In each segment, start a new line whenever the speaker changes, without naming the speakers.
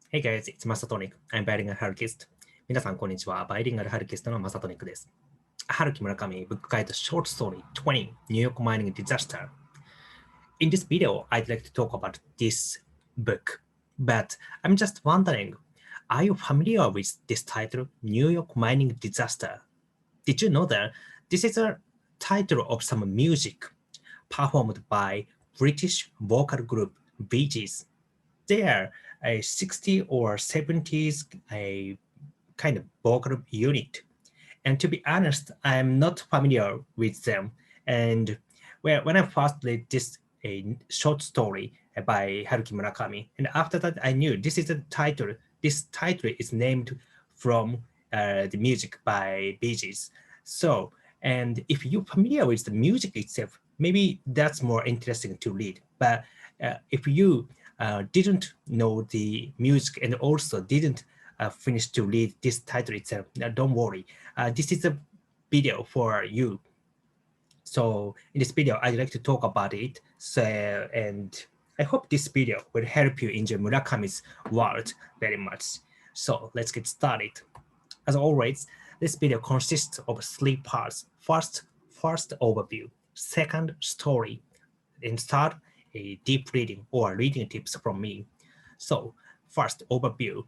Hey guys, it's masatonic. I'm Bilingual Harukist. 皆さん、こんにちは。バイリンガルハルキストのマサトニックです。Haruki Murakami book guide short story 20 New York mining disaster. In this video, I'd like to talk about this book. But I'm just wondering, are you familiar with this title, New York mining disaster? Did you know that this is a title of some music performed by British vocal group Bee Gees? They are a 60s or 70s a kind of vocal unit. And to be honest, I'm not familiar with them. And when I first read this a short story by Haruki Murakami, and after that I knew this is a title. This title is named from the music by Bee Gees. So, and if you're familiar with the music itself, maybe that's more interesting to read. But if you didn't know the music and also didn't finish to read this title itself, don't worry. This is a video for you. So in this video, I'd like to talk about it. So, and I hope this video will help you enjoy Murakami's world very much. So let's get started. As always, this video consists of 3 parts. First overview, second story, and third a deep reading or reading tips from me. So first overview.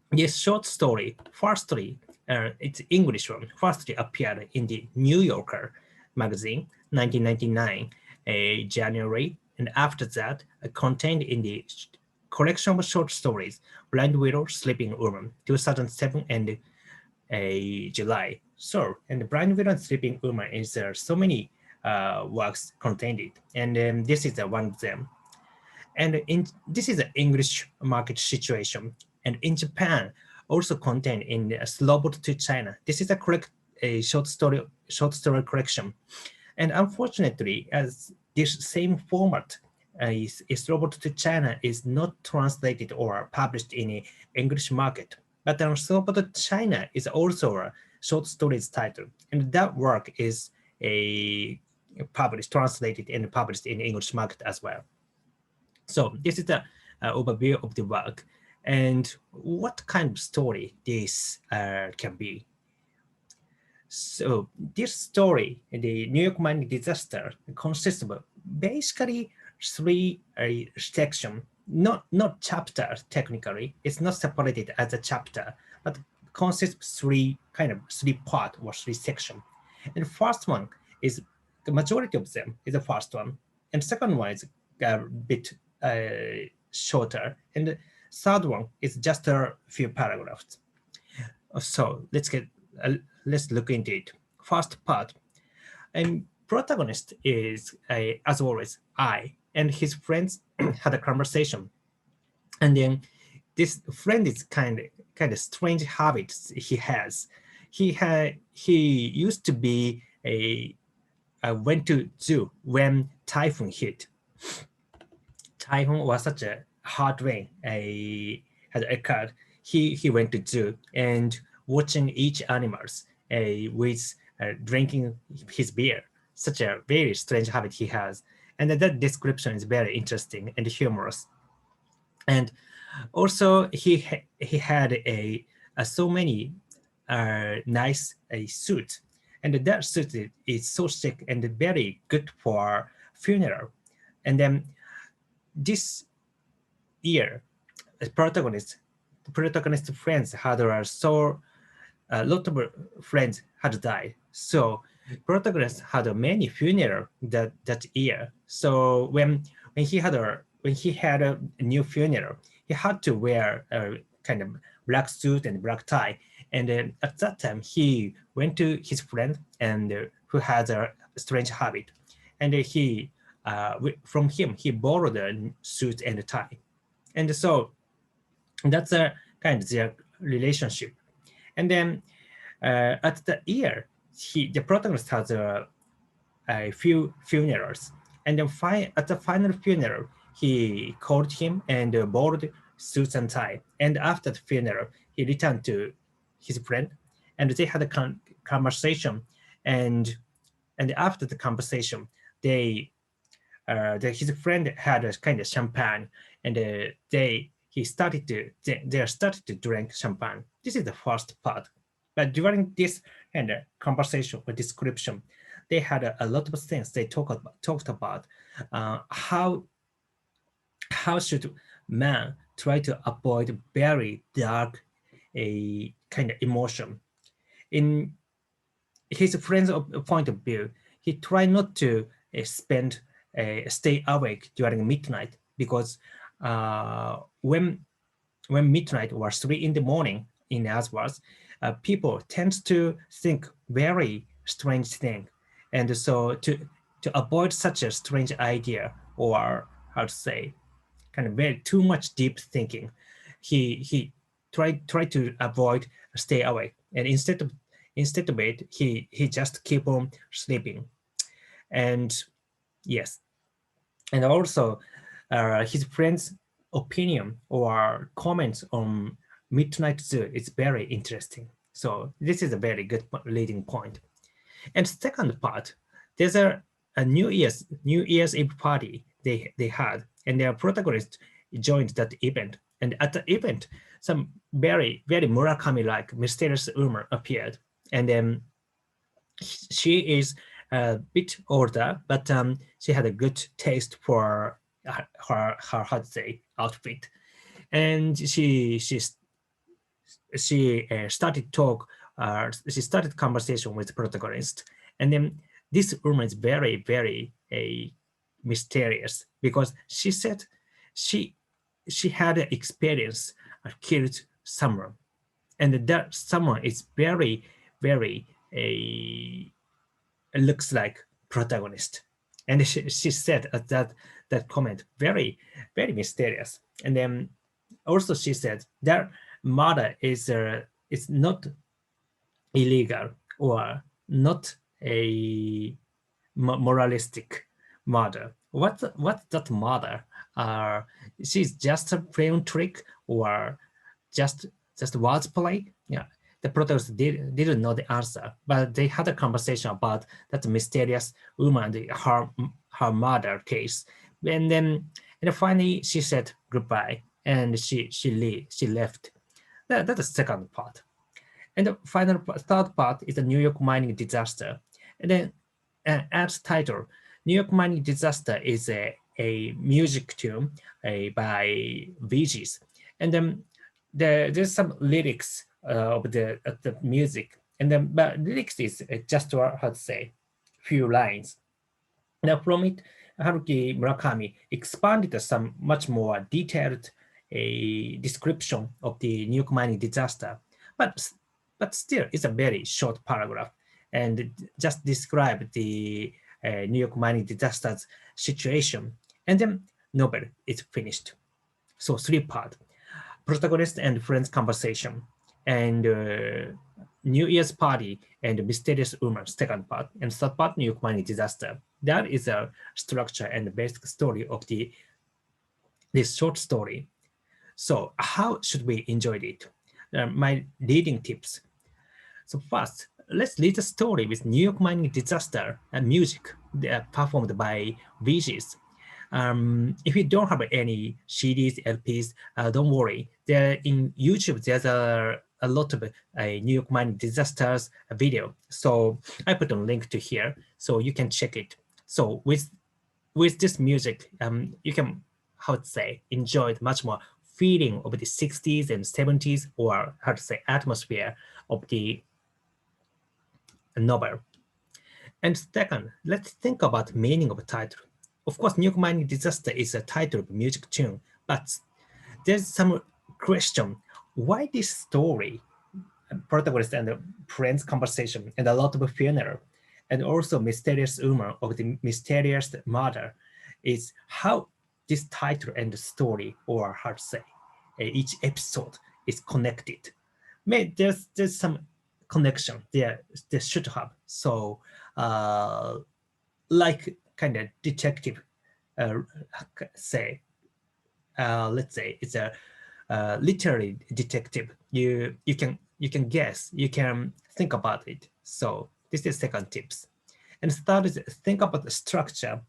This short story, firstly, it's English one, firstly appeared in the New Yorker magazine, 1999, January, and after that, contained in the collection of short stories, Blind Willow, Sleeping Woman, 2007 and July. So, and Blind Willow and Sleeping Woman is so many works contained it, and this is one of them. And this is an English market situation. And in Japan, also contained in Slowboat to China. This is a short story collection. And unfortunately, as this same format is Slowboat to China is not translated or published in the English market. But Slowboat to China is also a short stories title. And that work is translated and published in the English market as well. So this is the overview of the work and what kind of story this can be. So this story, the New York mining disaster, consists of basically 3 sections, not chapter technically. It's not separated as a chapter, but consists of 3 part or 3 sections. And the first one is the majority of them is the first one, and second one is a bit shorter, and the third one is just a few paragraphs. So let's look into it. First part, and protagonist is as always I and his friends had a conversation, and then this friend is kind of strange habits he has. He used to be went to zoo when typhoon hit. Typhoon was such a hard rain had occurred. He went to zoo and watching each animals with drinking his beer. Such a very strange habit he has, and that description is very interesting and humorous. And also he had so many nice suits, and that suit is so sick and very good for funeral. And then this year, the protagonist friends had a lot of friends had died. So protagonist had many funeral that year. So when he had a new funeral, he had to wear a kind of black suit and black tie. And at that time, he went to his friend and who has a strange habit, and from him he borrowed a suit and a tie, and so that's a kind of their relationship. And then at the year, the protagonist has a few funerals, and then at the final funeral, he called him and borrowed suits and tie. And after the funeral, he returned to his friend, and they had a conversation. And after the conversation, his friend had a kind of champagne, and they they started to drink champagne. This is the first part. But during this kind of conversation or description, they had a lot of things they talked about. How should man try to avoid very dark a kind of emotion? In his friend's point of view, he tried not to stay awake during midnight because when midnight or 3 in the morning in Aswas, people tend to think very strange thing, and so to avoid such a strange idea, or how to say, kind of very too much deep thinking, he tried to avoid stay awake, and instead of it, he just keep on sleeping. And yes, and also his friend's opinion or comments on Midnight Zoo is very interesting. So this is a very good leading point. And second part, there's a New Year's Eve party they had, and their protagonist joined that event. And at the event, some very Murakami-like mysterious woman appeared, and then she is a bit older, but she had a good taste for her how to say outfit, and started talk. She started conversation with the protagonist, and then this woman is very mysterious because she said she had an experience killed someone, and that someone is very looks like protagonist, and she said that comment very mysterious, and then also she said that murder is not illegal or not a moralistic murder. What that murder? She's just a playing trick or just wordplay? Yeah, the protagonist didn't know the answer, but they had a conversation about that mysterious woman, her murder case, and finally she said goodbye and she left. That's the second part. And the third part is the New York mining disaster. And then as title, New York mining disaster is a music tune by Bee Gees. And then there's some lyrics of the music. And then but lyrics is just how to say, few lines. Now from it, Haruki Murakami expanded some much more detailed description of the New York mining disaster, but still it's a very short paragraph and just describe the New York mining disaster's situation, and then novel is finished. So 3 part: protagonist and friends conversation, and New Year's party and mysterious woman, second part, and third part, New York mining disaster. That is a structure and the basic story of this short story. So how should we enjoy it? My reading tips. So first, let's read the story with New York mining disaster and music performed by Bee Gees. If you don't have any CDs, LPs, don't worry. There in YouTube, there's a lot of New York mining disasters video. So I put a link to here, so you can check it. So with this music, you can, how to say, enjoy it much more feeling of the 60s and 70s, or how to say, atmosphere of the novel. And second, let's think about meaning of a title. Of course, New York mining disaster is a title of a music tune, but there's some question: why this story, protagonist and friends conversation, and a lot of funeral, and also mysterious woman of the mysterious murder, is how this title and the story, or how to say, each episode is connected. There's some connection there should have. So like kind of detective, say, let's say it's a literary detective. You can guess, you can think about it. So this is second tips. And third is think about the structure.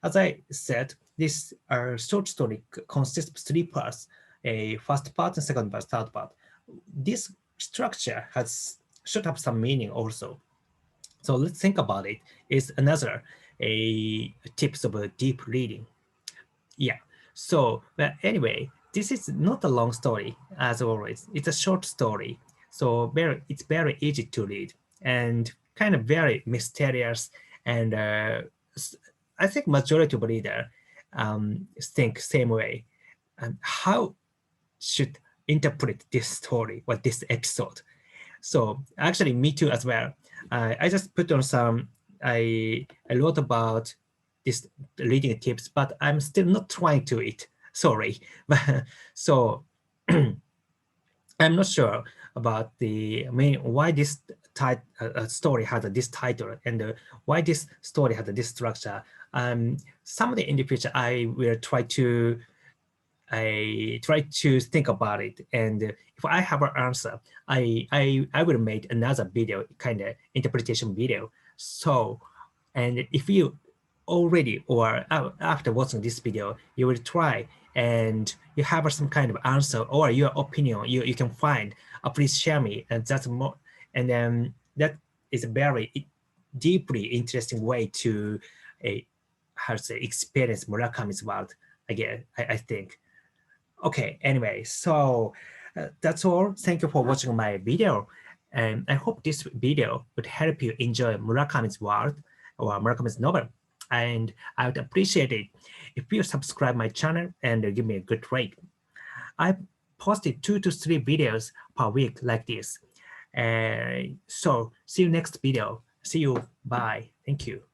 As I said, this short story consists of 3 parts. a first part and second part, third part. This structure should have some meaning also. So let's think about it. It's another tips of a deep reading. Yeah. So, but anyway, this is not a long story as always. It's a short story. So it's very easy to read and kind of very mysterious. And I think majority of reader think same way. And how should interpret this story or this episode? So actually, me too as well. I just put on some. I wrote about this reading tips, but I'm still not trying to it. Sorry, so I'm not sure about the why this story has this title and why this story has this structure. Someday in the future, I will try to think about it, and if I have an answer, I will make another video, kind of interpretation video. So, and if you already or after watching this video, you will try and you have some kind of answer or your opinion you can find, please share me, and that's more. And then that is a very deeply interesting way to how to say experience Murakami's world again. I think. Okay, anyway, so that's all. Thank you for watching my video. And I hope this video would help you enjoy Murakami's world or Murakami's novel. And I would appreciate it if you subscribe my channel and give me a good rate. I posted 2 to 3 videos per week like this. So see you next video. See you. Bye. Thank you.